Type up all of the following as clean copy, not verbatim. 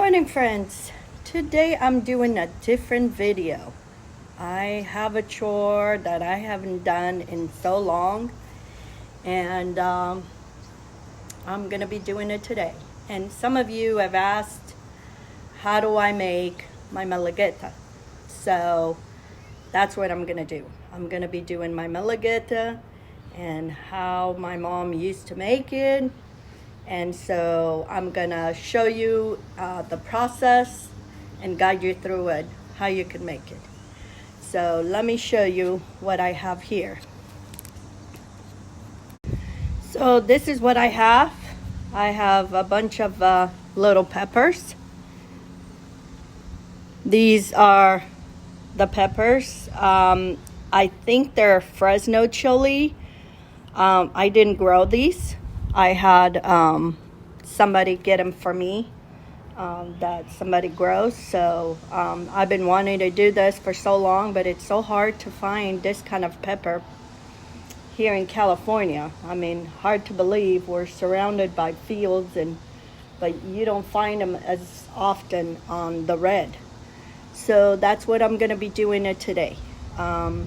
morning, friends. Today I'm doing a different video. I have a chore that I haven't done in so long, and I'm gonna be doing it today. And some of you have asked, how do I make my Malagueta? So that's what I'm gonna do. I'm gonna be doing my Malagueta and how my mom used to make it. And so I'm gonna show you the process and guide you through it, how you can make it. So let me show you what I have here. So this is what I have. I have a bunch of little peppers. These are the peppers. I think they're Fresno chili. I didn't grow these. I had somebody get them for me that somebody grows. So I've been wanting to do this for so long, but it's so hard to find this kind of pepper here in California. I mean, hard to believe. We're surrounded by fields, but you don't find them as often on the red. So that's what I'm going to be doing it today. I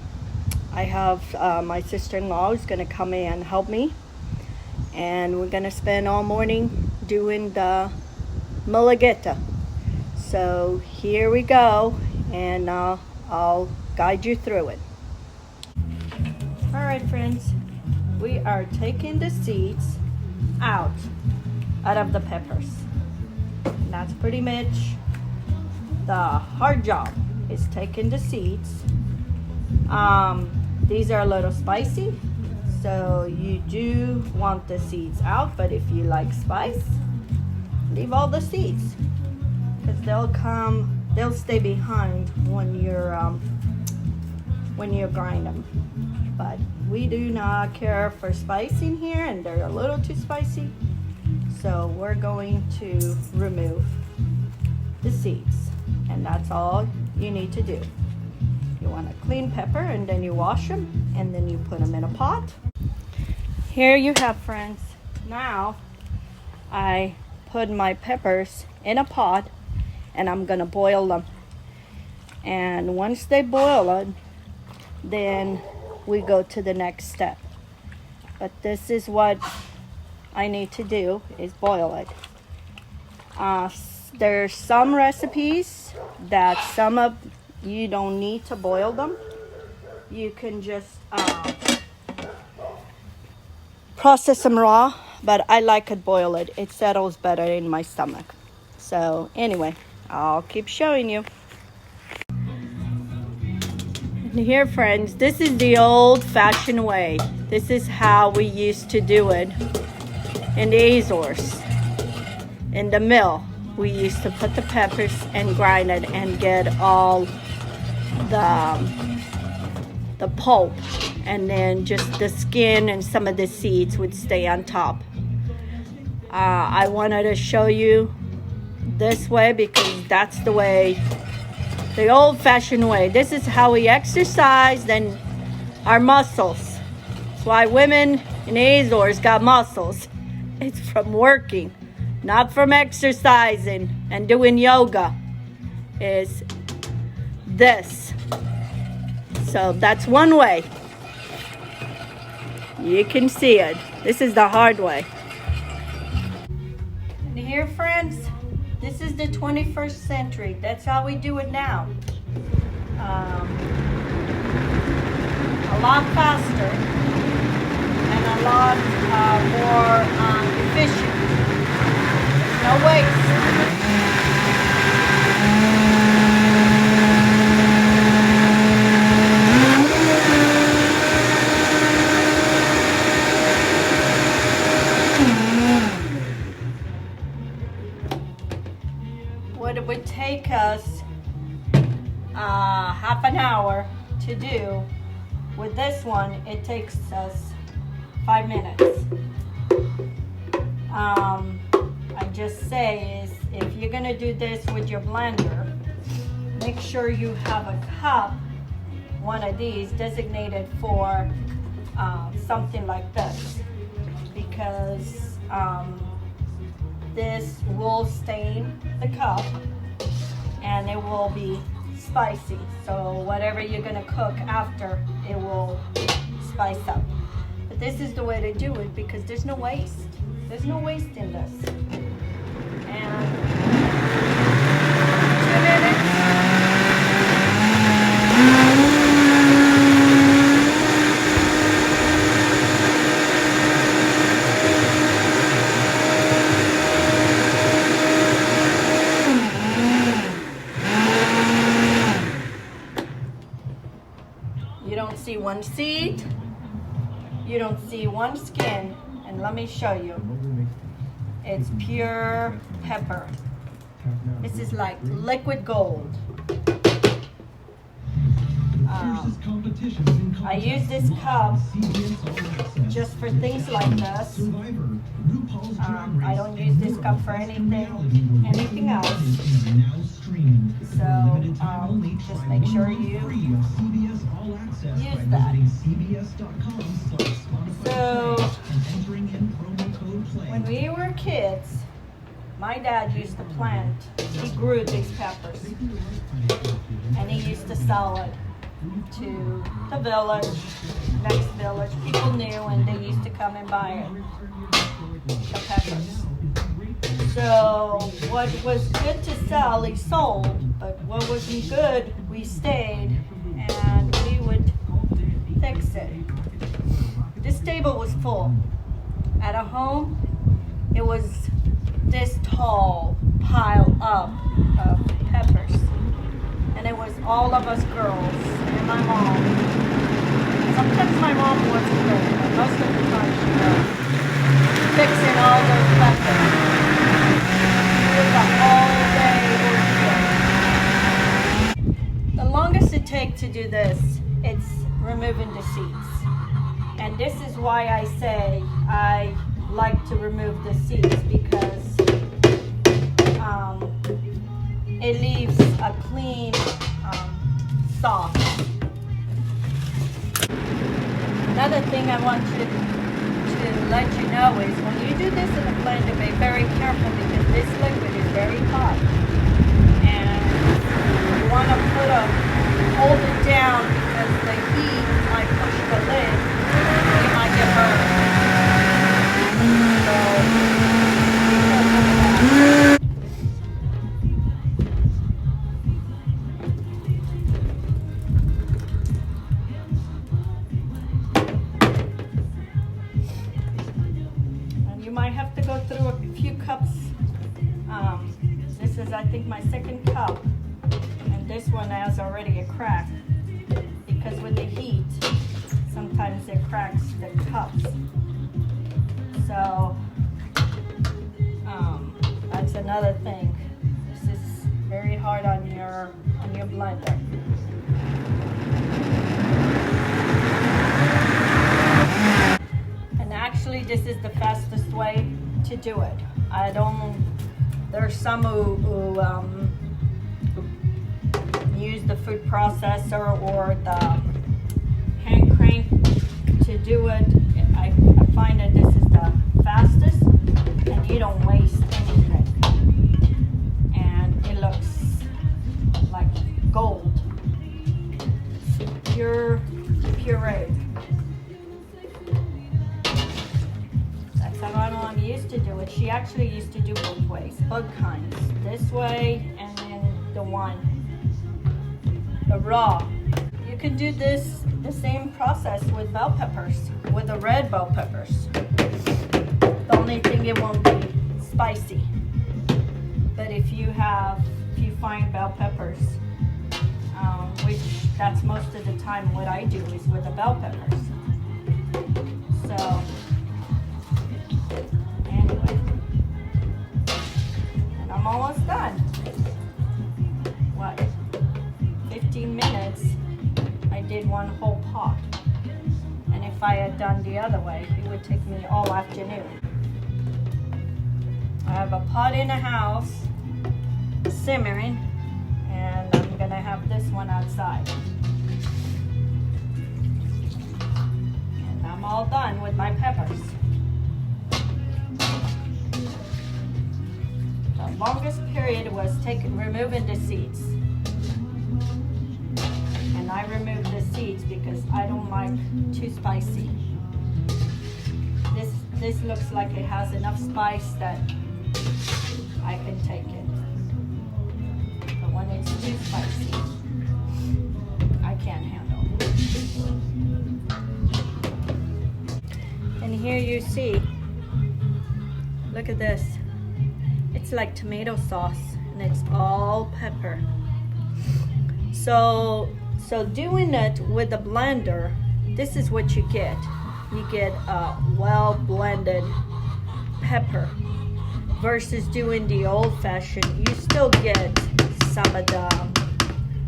have my sister-in-law who's going to come in and help me. And we're going to spend all morning doing the Malagueta. So here we go, and I'll guide you through it. All right, friends, we are taking the seeds out of the peppers. And that's pretty much the hard job, is taking the seeds. These are a little spicy, so you do want the seeds out, but if you like spice, leave all the seeds, because they'll stay behind when you grind them. But we do not care for spice in here, and they're a little too spicy, so we're going to remove the seeds, and that's all you need to do. You want a clean pepper, and then you wash them, and then you put them in a pot. Here you have, friends. Now I put my peppers in a pot, and I'm gonna boil them. And once they boil it, then we go to the next step. But this is what I need to do, is boil it. There's some recipes that you don't need to boil them. You can just process them raw, but I like it boiled. It settles better in my stomach. So anyway, I'll keep showing you. And here, friends, this is the old-fashioned way. This is how we used to do it in the Azores. In the mill, we used to put the peppers and grind it and get all the pulp, and then just the skin and some of the seeds would stay on top. I wanted to show you this way because that's the way, the old-fashioned way. This is how we exercise and our muscles. That's why women in Azores got muscles. It's from working, not from exercising and doing yoga. Is this. So that's one way. You can see it. This is the hard way. And here, friends, this is the 21st century. That's how we do it now. A lot faster and a lot more efficient. There's no waste. What it would take us half an hour to do, with this one it takes us 5 minutes. I just say is, if you're gonna do this with your blender, make sure you have a cup, one of these designated for something like this, because this will stain the cup and it will be spicy. So whatever you're gonna cook after, it will spice up. But this is the way to do it because there's no waste. There's no waste in this. And 2 minutes. You don't see one seed, you don't see one skin, and let me show you. It's pure pepper. This is like liquid gold. I use this cup just for things like this. I don't use this cup for anything else. So just make sure you use that. So when we were kids, my dad used to plant. He grew these peppers, and he used to sell it to the village, next village. People knew, and they used to come and buy it, the peppers. So what was good to sell, he sold, but what wasn't good, we stayed, and we would fix it. This table was full. At a home, it was this tall pile up of peppers. And it was all of us girls and my mom. Sometimes my mom wasn't there, but most of the time she was fixing all those peppers. It was a whole day ordeal. The longest it takes to do this, it's removing the seeds. And this is why I say I like to remove the seeds, because it leaves a clean sauce. Another thing I want to let you know is when you do this in a blender, be very careful because this liquid is very hot. And you want to hold it down because the heat might push the lid. You might get burned. So be careful with that. You might have to go through a few cups. This is, I think, my second cup, and this one has already a crack because with the heat, sometimes it cracks the cups. So that's another thing. This is very hard on your blender. Actually, this is the fastest way to do it. There's some who use the food processor or the hand crank to do it. I find that this is the fastest and you don't waste anything. And it looks like gold. Pure puree. My mom used to do it. She actually used to do both ways, both kinds. This way and then the raw. You could do the same process with bell peppers, with the red bell peppers. The only thing, it won't be spicy. But if you find bell peppers, which that's most of the time what I do is with the bell peppers. So. I'm almost done. What? 15 minutes, I did one whole pot. And if I had done the other way, it would take me all afternoon. I have a pot in the house, simmering, and I'm gonna have this one outside. And I'm all done with my peppers. longest period was removing the seeds. And I removed the seeds because I don't like too spicy. This looks like it has enough spice that I can take it. But when it's too spicy, I can't handle. And here you see, look at this. It's like tomato sauce and it's all pepper. So doing it with the blender, this is what you get. You get a well blended pepper versus doing the old fashioned. You still get some of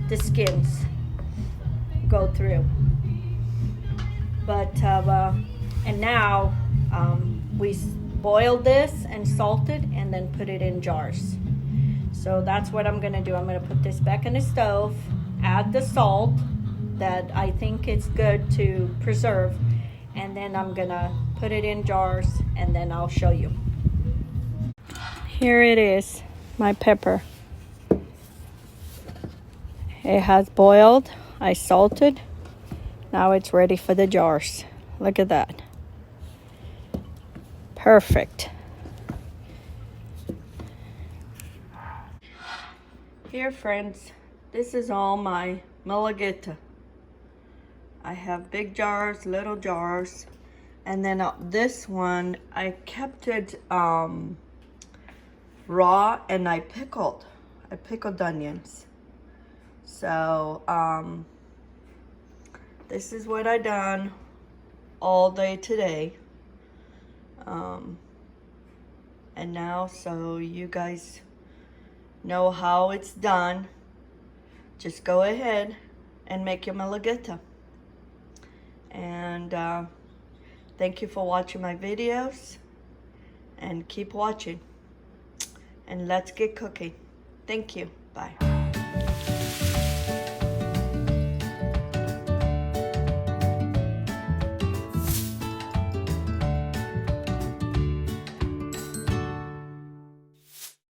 the skins go through. But and now we boil this and salt it and then put it in jars. So that's what I'm gonna do. I'm gonna put this back in the stove, add the salt that I think it's good to preserve, and then I'm gonna put it in jars and then I'll show you. Here it is, my pepper. It has boiled, I salted. Now it's ready for the jars. Look at that. Perfect. Here, friends, this is all my Malagueta. I have big jars, little jars, and then this one I kept it raw and I pickled onions. So this is what I done all day today. And now, so you guys know how it's done, just go ahead and make your Malagueta. And thank you for watching my videos, and keep watching, and let's get cooking. Thank you. Bye.